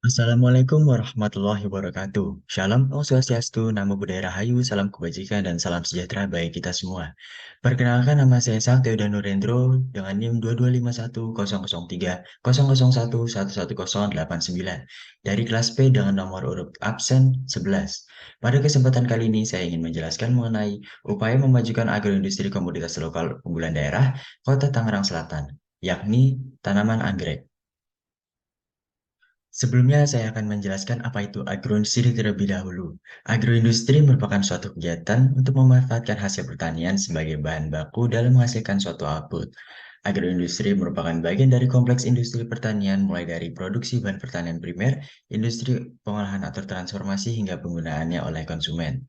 Assalamualaikum warahmatullahi wabarakatuh. Shalom, Om Swastiastu, Namo Buddhaya Rahayu, salam kebajikan dan salam sejahtera bagi kita semua. Perkenalkan nama saya Sakti Uda Nurendro dengan NIM 22510030011111089 dari kelas P dengan nomor urut absen 11. Pada kesempatan kali ini saya ingin menjelaskan mengenai upaya memajukan agroindustri komoditas lokal unggulan daerah Kota Tangerang Selatan, yakni tanaman anggrek. Sebelumnya saya akan menjelaskan apa itu agroindustri terlebih dahulu. Agroindustri merupakan suatu kegiatan untuk memanfaatkan hasil pertanian sebagai bahan baku dalam menghasilkan suatu output. Agroindustri merupakan bagian dari kompleks industri pertanian mulai dari produksi bahan pertanian primer, industri pengolahan atau transformasi hingga penggunaannya oleh konsumen.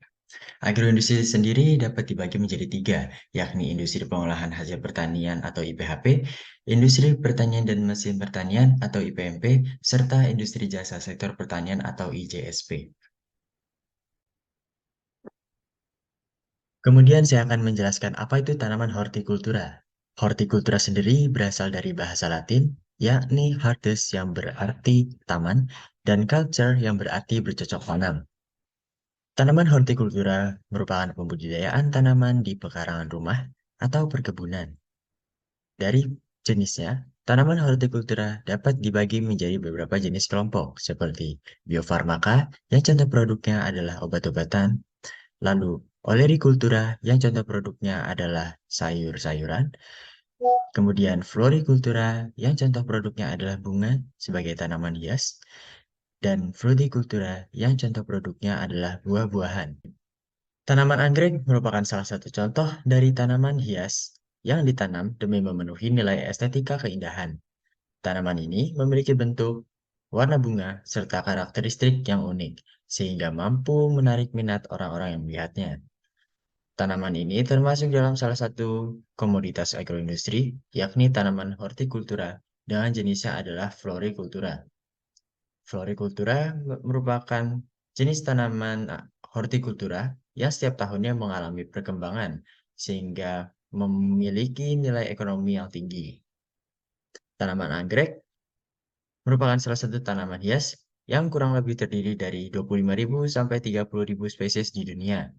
Agroindustri sendiri dapat dibagi menjadi tiga, yakni industri pengolahan hasil pertanian atau IPHP, industri pertanian dan mesin pertanian atau IPMP, serta industri jasa sektor pertanian atau IJSP. Kemudian saya akan menjelaskan apa itu tanaman hortikultura. Hortikultura sendiri berasal dari bahasa Latin, yakni hortus yang berarti taman, dan culture yang berarti bercocok tanam. Tanaman hortikultura merupakan pembudidayaan tanaman di pekarangan rumah atau perkebunan. Dari jenisnya, tanaman hortikultura dapat dibagi menjadi beberapa jenis kelompok, seperti biofarmaka yang contoh produknya adalah obat-obatan, lalu olerikultura yang contoh produknya adalah sayur-sayuran, kemudian florikultura yang contoh produknya adalah bunga sebagai tanaman hias, dan frutikultura yang contoh produknya adalah buah-buahan. Tanaman anggrek merupakan salah satu contoh dari tanaman hias yang ditanam demi memenuhi nilai estetika keindahan. Tanaman ini memiliki bentuk, warna bunga, serta karakteristik yang unik, sehingga mampu menarik minat orang-orang yang melihatnya. Tanaman ini termasuk dalam salah satu komoditas agroindustri, yakni tanaman hortikultura, dengan jenisnya adalah florikultura. Florikultura merupakan jenis tanaman hortikultura yang setiap tahunnya mengalami perkembangan sehingga memiliki nilai ekonomi yang tinggi. Tanaman anggrek merupakan salah satu tanaman hias yang kurang lebih terdiri dari 25.000 sampai 30.000 spesies di dunia.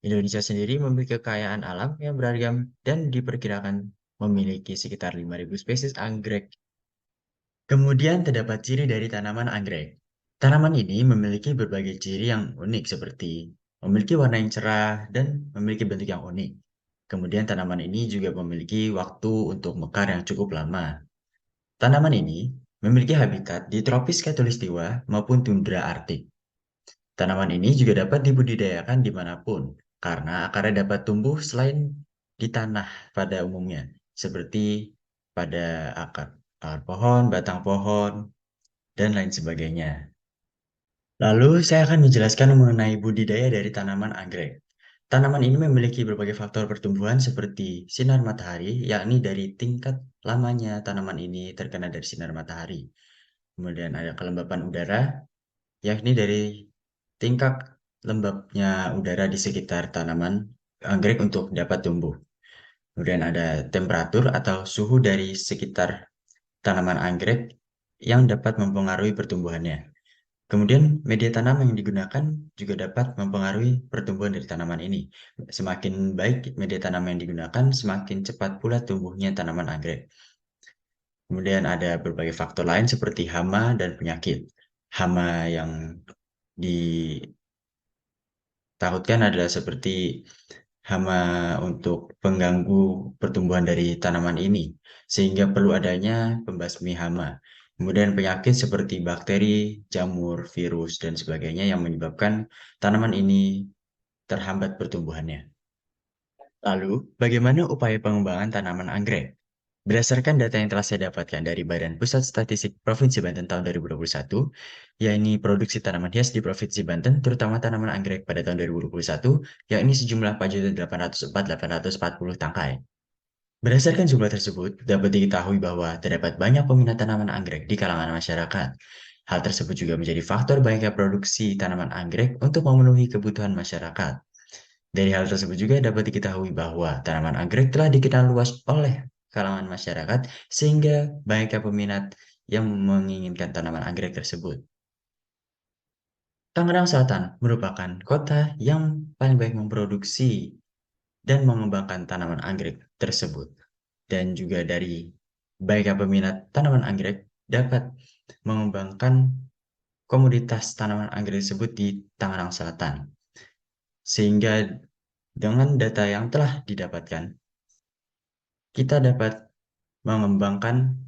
Indonesia sendiri memiliki kekayaan alam yang beragam dan diperkirakan memiliki sekitar 5.000 spesies anggrek. Kemudian terdapat ciri dari tanaman anggrek. Tanaman ini memiliki berbagai ciri yang unik seperti memiliki warna yang cerah dan memiliki bentuk yang unik. Kemudian tanaman ini juga memiliki waktu untuk mekar yang cukup lama. Tanaman ini memiliki habitat di tropis khatulistiwa maupun tundra arktik. Tanaman ini juga dapat dibudidayakan dimanapun karena akarnya dapat tumbuh selain di tanah pada umumnya, seperti pada akar pohon, batang pohon, dan lain sebagainya. Lalu saya akan menjelaskan mengenai budidaya dari tanaman anggrek. Tanaman ini memiliki berbagai faktor pertumbuhan seperti sinar matahari, yakni dari tingkat lamanya tanaman ini terkena dari sinar matahari. Kemudian ada kelembapan udara, yakni dari tingkat lembabnya udara di sekitar tanaman anggrek untuk dapat tumbuh. Kemudian ada temperatur atau suhu dari sekitar tanaman anggrek yang dapat mempengaruhi pertumbuhannya. Kemudian media tanam yang digunakan juga dapat mempengaruhi pertumbuhan dari tanaman ini. Semakin baik media tanam yang digunakan, semakin cepat pula tumbuhnya tanaman anggrek. Kemudian ada berbagai faktor lain seperti hama dan penyakit. Hama yang ditakutkan adalah seperti hama untuk pengganggu pertumbuhan dari tanaman ini, sehingga perlu adanya pembasmi hama. Kemudian penyakit seperti bakteri, jamur, virus, dan sebagainya yang menyebabkan tanaman ini terhambat pertumbuhannya. Lalu, bagaimana upaya pengembangan tanaman anggrek? Berdasarkan data yang telah saya dapatkan dari Badan Pusat Statistik Provinsi Banten tahun 2021, yakni produksi tanaman hias di Provinsi Banten, terutama tanaman anggrek pada tahun 2021, yakni sejumlah 4.804.840 tangkai. Berdasarkan jumlah tersebut, dapat diketahui bahwa terdapat banyak peminat tanaman anggrek di kalangan masyarakat. Hal tersebut juga menjadi faktor banyaknya produksi tanaman anggrek untuk memenuhi kebutuhan masyarakat. Dari hal tersebut juga dapat diketahui bahwa tanaman anggrek telah dikenal luas oleh kalangan masyarakat sehingga banyaknya peminat yang menginginkan tanaman anggrek tersebut. Tangerang Selatan merupakan kota yang paling baik memproduksi dan mengembangkan tanaman anggrek tersebut. Dan juga dari baiknya peminat tanaman anggrek dapat mengembangkan komoditas tanaman anggrek tersebut di Tangerang Selatan. Sehingga dengan data yang telah didapatkan, kita dapat mengembangkan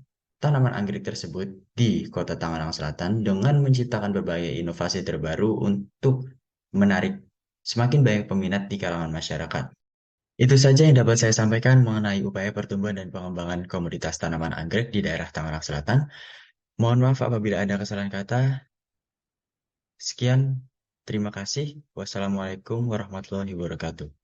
tanaman anggrek tersebut di Kota Tangerang Selatan dengan menciptakan berbagai inovasi terbaru untuk menarik semakin banyak peminat di kalangan masyarakat. Itu saja yang dapat saya sampaikan mengenai upaya pertumbuhan dan pengembangan komoditas tanaman anggrek di daerah Tangerang Selatan. Mohon maaf apabila ada kesalahan kata. Sekian, terima kasih. Wassalamualaikum warahmatullahi wabarakatuh.